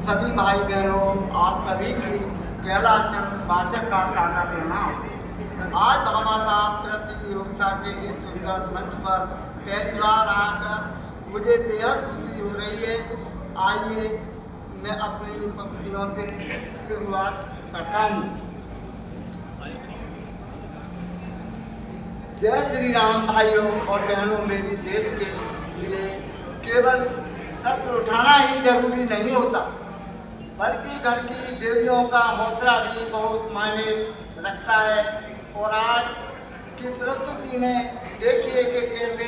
सभी भाई बहनों, आप सभी की कैलाश चंद वाचक का सादर प्रणाम। आज भामा साहब प्रतियोगिता के इस सुंदर मंच पर पहली बार आकर मुझे बेहद खुशी हो रही है। आइए मैं अपनी पंक्तियों से शुरुआत करता हूँ। जय श्री राम भाइयों और बहनों, मेरे देश के लिए केवल शस्त्र उठाना ही जरूरी नहीं होता, बल्कि घर की देवियों का हौसला भी बहुत मायने रखता है। और आज की प्रस्तुति में देखिए कि कैसे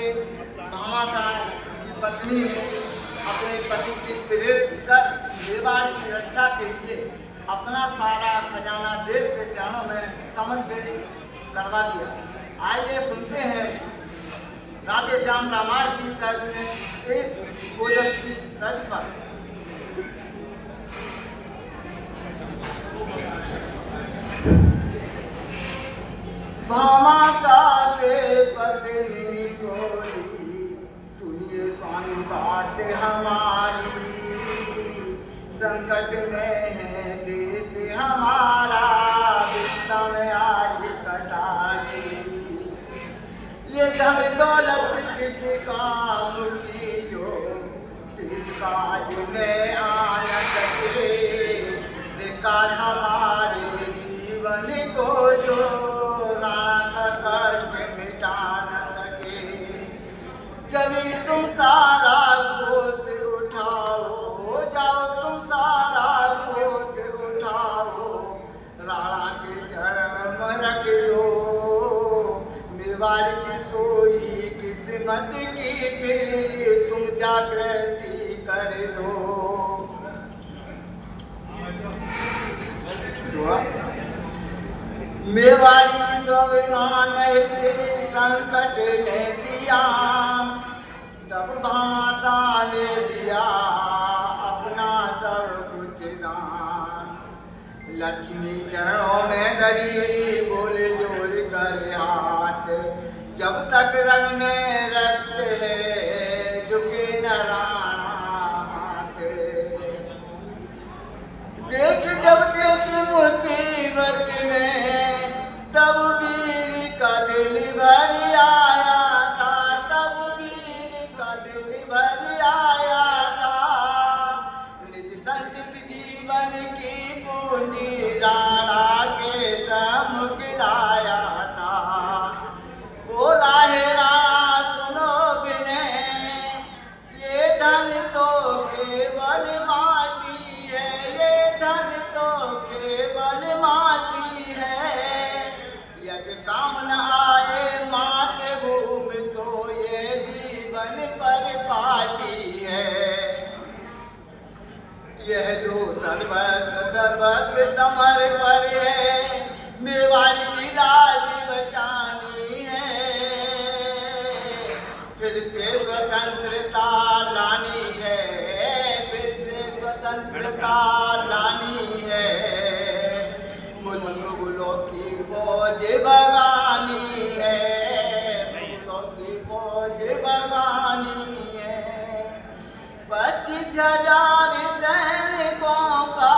भामा साहब की पत्नी अपने पति की प्रेरित कर मेवाड़ की रक्षा के लिए अपना सारा खजाना देश के चरणों में समर्पित करवा दिया। आइए सुनते हैं राधे श्याम रामायण की तर्ज में इस ओजस्वी तर्ज पर। भामा साथे पत्नी बोली, सुनिए स्वामी बात हमारी, संकट में है देश हमारा, विषम आज कटाई। ये धन दौलत किस काम की जो इस काज में आ न सके, धिक्कार हमारे जीवन को जो राणा का कष्ट मिटा न सके। जभी तुम सारा बोझ उठाओ, जाओ तुम सारा बोझ उठाओ, राणा के चरण में रख लो, मेवाड़ की सोई किस्मत की फिर तुम जागृति कर दो। मेवाड़ी स्वाभिमान हित संकट ने दिया, तब भामाता ने दिया अपना सब कुछ दान। लक्ष्मी चरणों में गरी बोले जोड़ कर हाथ, जब तक रंग में रखते हैं झुके न राणा हाथ। देख जब देख मुसीबत में, तब वीर का दिल भर आया था, तब वीर का दिल भर आया था। निज संचित जीवन की पूंजी राणा के सम्मुख लाया था। बोला है राणा सुनो विनय, ये धन तो केवल माटी है, ये धन तो केवल माटी है। यदि काम न आए मातृभूमि तो ये जीवन पर पाटी है। यह जो सर्वस्व तमर पर है, मेवाड़ की लाज बचानी है। फिर से स्वतंत्रता लानी है, फिर से स्वतंत्रता लानी है। मुगलों की फौज भगानी है, मुगलों की फौज भगानी है। 25,000 सैनिकों का,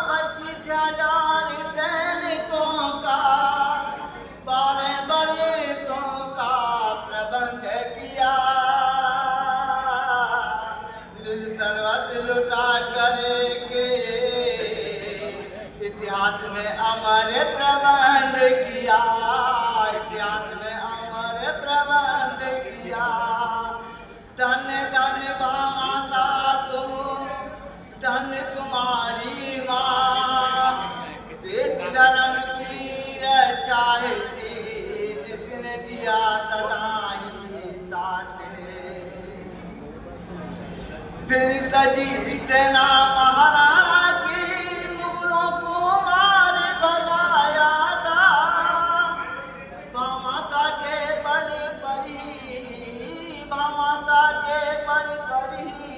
25,000 सैनिकों का 12 बरसों का प्रबंध किया। निज सर्वस्व लुटा करके इतिहास में अमर प्रबंध किया, इतिहास में अमर प्रबंध किया। धन्य धन्य भामाता तुम, धन्य तुम्हारी माँ, देश धर्म की रक्षा थी, जिसने दिया सदाई साथ ने। फिर सजी सेना महाराणा की मुगलों को मार भगाया था। भामाता के बल पर ही, भामाता के बल पर ही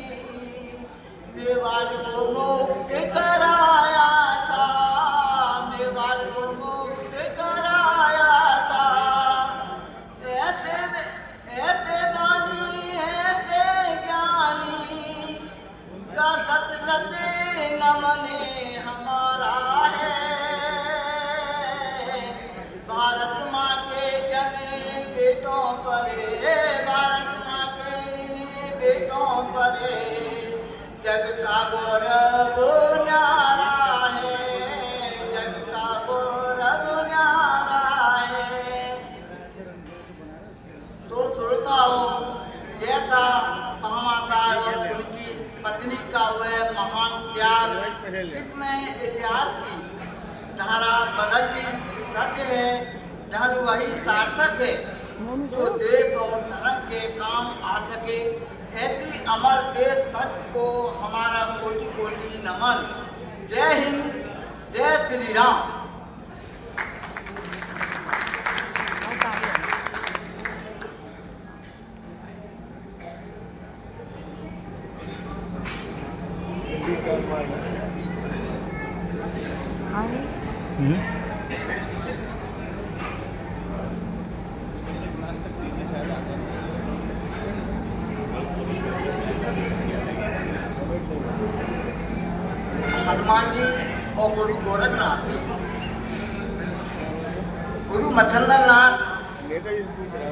मेवाड़ को मुक्त कराया था, मेवाड़ को मुक्त कराया था। ऐसे ऐसे दानी, ऐसे ज्ञानी का सत सरस्वती नमन हमारा है, भारत माँ के जने बेटों पर, भारत माँ के बेटों पर जग का गौरव न्यारा है, जग का गौरव न्यारा है। तो श्रोताओं, यह था महामाता और उनकी पत्नी का वह महान त्याग, जिसमें इतिहास की धारा बदल दी। सत्य है, धर्म वही सार्थक है जो देश और धर्म के काम आ सके। ऐसी अमर देशभक्त को हमारा कोटि कोटि नमन। जय हिंद, जय श्री राम। हनुमान जी और गुरु गोरखनाथ, गुरु मच्छंद्रनाथ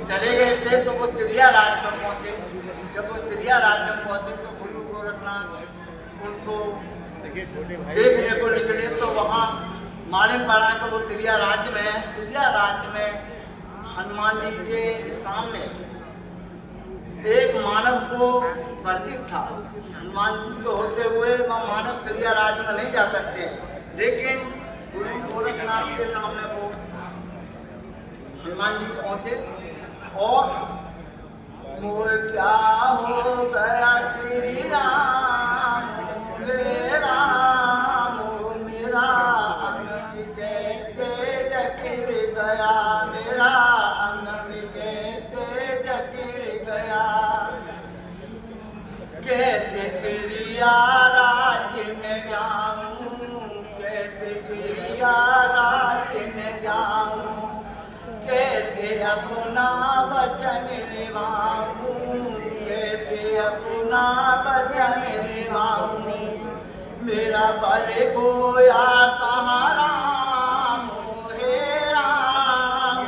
चले गए थे तो वो त्रिया राज में पहुंचे। जब वो त्रिया राज में पहुंचे तो गुरु गोरखनाथ उनको देखने को निकले तो वहाँ मालूम पड़ा कि वो त्रिया राज्य में है। त्रिया राज्य में हनुमान जी के सामने एक मानव को वर्जित था। हनुमान जी को होते हुए वह मानव त्रिया राज्य में नहीं जा सकते, लेकिन गुरु गोरखनाथ के सामने वो हनुमान जी पहुंचे और मोह क्या हो गया श्री राम, हे राम मेरा अंग कैसे जकड़ गया, मेरा अंग कैसे जकड़ गया। कैसे त्रिया राज्य में जाऊं, कैसे त्रिया राज्य में जाऊं, कैसे अपना वचन निभाऊं, कैसे अपना वचन निभाऊं। मेरा बल खोया कहाँ राम, हे राम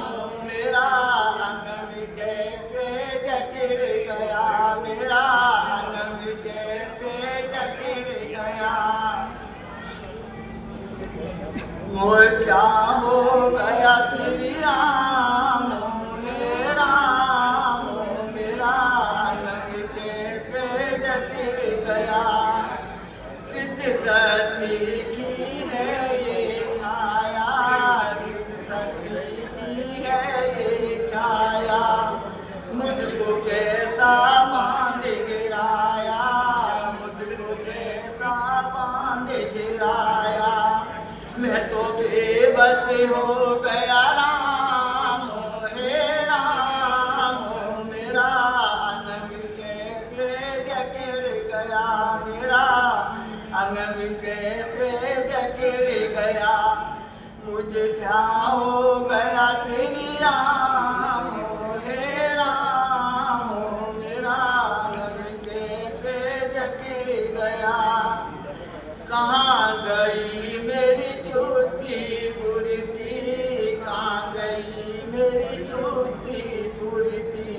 मेरा अंग कैसे जकड़ गया, मेरा अंग कैसे जकड़ गया। मोह क्या हो गया श्री राम, हे राम मेरा अंग कैसे जकड़ गया। किस सती की है ये छाया, किस सती की है ये छाया। मुझको कैसा बांध गिराया, मुझको कैसा बांध गिराया। मैं तो बेबस हो गया राम, हे राम मेरा अंग कैसे जकड़ गया, मेरा अंग कैसे जकड़ गया। मुझे क्या हो गया श्री राम, हे राम मेरा अंग कैसे जकड़ गया। कहाँ गई मेरी चुस्ती फुर्ती, कहाँ गई मेरी चुस्ती फुर्ती।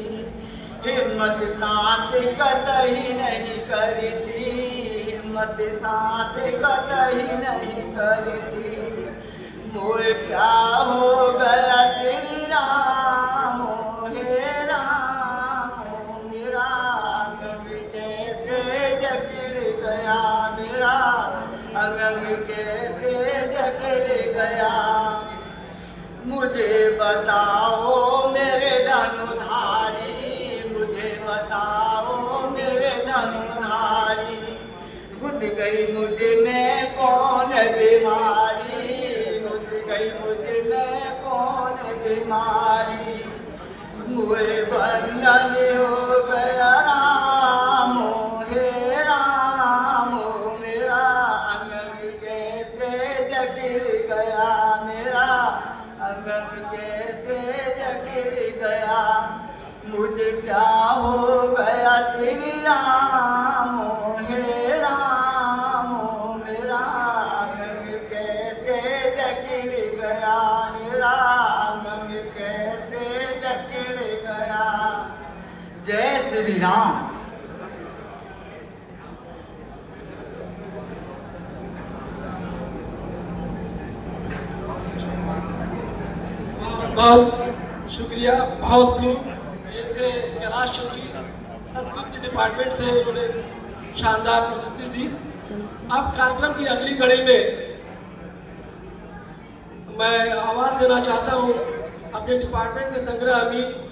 हिम्मत सांस कतई नहीं करती, हिम्मत सांस कतई नहीं करती। मोह क्या हो गया श्री राम, हे राम मेरा अंग कैसे जकड़ गया, मेरा अंग कैसे जकड़ गया। मुझे बताओ मेरे धनुधारी, मुझे बताओ मेरे धनुधारी। घुस गई मुझ में कौन बीमारी, घुस गई मुझ में कौन बीमारी। मुझे बंधन हो गया राम, हे राम मेरा अंग कैसे जकड़ गया, मेरा अंग कैसे जकड़ गया। मुझे क्या हो गया श्री राम, हे राम जय श्री राम। बहुत शुक्रिया, बहुत खूब। ये थे कैलाश चौधरी, संस्कृति डिपार्टमेंट से, उन्होंने शानदार प्रस्तुति दी। अब कार्यक्रम की अगली कड़ी में मैं आवाज़ देना चाहता हूँ अपने डिपार्टमेंट के संग्रह अमीन